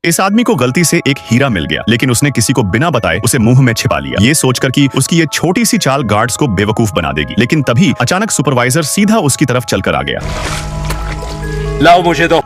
इस आदमी को गलती से एक हीरा मिल गया, लेकिन उसने किसी को बिना बताए उसे मुंह में छिपा लिया, ये सोचकर कि उसकी ये छोटी सी चाल गार्ड्स को बेवकूफ बना देगी। लेकिन तभी अचानक सुपरवाइजर सीधा उसकी तरफ चलकर आ गया। लाओ मुझे दो।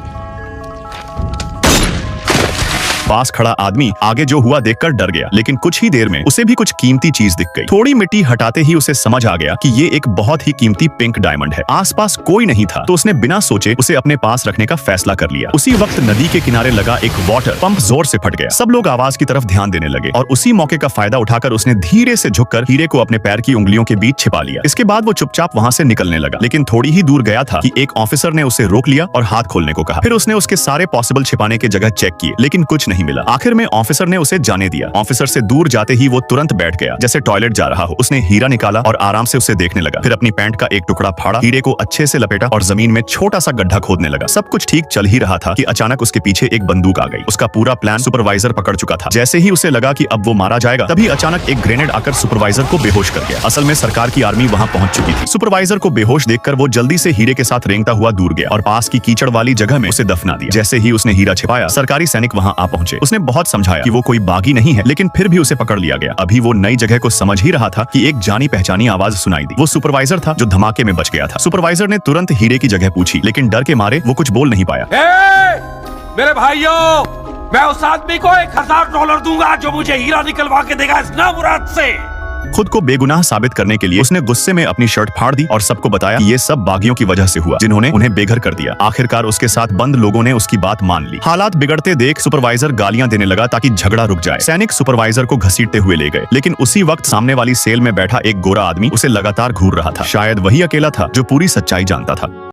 पास खड़ा आदमी आगे जो हुआ देखकर डर गया, लेकिन कुछ ही देर में उसे भी कुछ कीमती चीज दिख गई। थोड़ी मिट्टी हटाते ही उसे समझ आ गया कि ये एक बहुत ही कीमती पिंक डायमंड है। आसपास कोई नहीं था, तो उसने बिना सोचे उसे अपने पास रखने का फैसला कर लिया। उसी वक्त नदी के किनारे लगा एक वाटर पंप जोर से फट गया। सब लोग आवाज की तरफ ध्यान देने लगे और उसी मौके का फायदा उठाकर उसने धीरे से झुककर हीरे को अपने पैर की उंगलियों के बीच छिपा लिया। इसके बाद वो चुपचाप वहां से निकलने लगा, लेकिन थोड़ी ही दूर गया था कि एक ऑफिसर ने उसे रोक लिया और हाथ खोलने को कहा। फिर उसने उसके सारे पॉसिबल छिपाने के जगह चेक किए, लेकिन कुछ नहीं मिला। आखिर में ऑफिसर ने उसे जाने दिया। ऑफिसर से दूर जाते ही वो तुरंत बैठ गया, जैसे टॉयलेट जा रहा हो। उसने हीरा निकाला और आराम से उसे देखने लगा। फिर अपनी पैंट का एक टुकड़ा फाड़ा, हीरे को अच्छे से लपेटा और जमीन में छोटा सा गड्ढा खोदने लगा। सब कुछ ठीक चल ही रहा था कि अचानक उसके पीछे एक बंदूक आ गई। उसका पूरा प्लान सुपरवाइजर पकड़ चुका था। जैसे ही उसे लगा कि अब वो मारा जाएगा, तभी अचानक एक ग्रेनेड आकर सुपरवाइजर को बेहोश कर गया। असल में सरकार की आर्मी वहां पहुंच चुकी थी। सुपरवाइजर को बेहोश देखकर वो जल्दी से हीरे के साथ रेंगता हुआ दूर गया और पास की कीचड़ वाली जगह में उसे दफना दिया। जैसे ही उसने हीरा छिपाया, सरकारी सैनिक वहां आ पहुंचे। उसने बहुत समझाया कि वो कोई बागी नहीं है, लेकिन फिर भी उसे पकड़ लिया गया। अभी वो नई जगह को समझ ही रहा था कि एक जानी पहचानी आवाज सुनाई दी। वो सुपरवाइजर था जो धमाके में बच गया था। सुपरवाइजर ने तुरंत हीरे की जगह पूछी, लेकिन डर के मारे वो कुछ बोल नहीं पाया। मेरे भाइयों, मैं उस आदमी को $1000 दूंगा जो मुझे हीरा निकलवा के देगा इस नामुराद से। खुद को बेगुनाह साबित करने के लिए उसने गुस्से में अपनी शर्ट फाड़ दी और सबको बताया कि ये सब बागियों की वजह से हुआ, जिन्होंने उन्हें बेघर कर दिया। आखिरकार उसके साथ बंद लोगों ने उसकी बात मान ली। हालात बिगड़ते देख सुपरवाइजर गालियां देने लगा ताकि झगड़ा रुक जाए। सैनिक सुपरवाइजर को घसीटते हुए ले गए, लेकिन उसी वक्त सामने वाली सेल में बैठा एक गोरा आदमी उसे लगातार घूर रहा था। शायद वही अकेला था जो पूरी सच्चाई जानता था।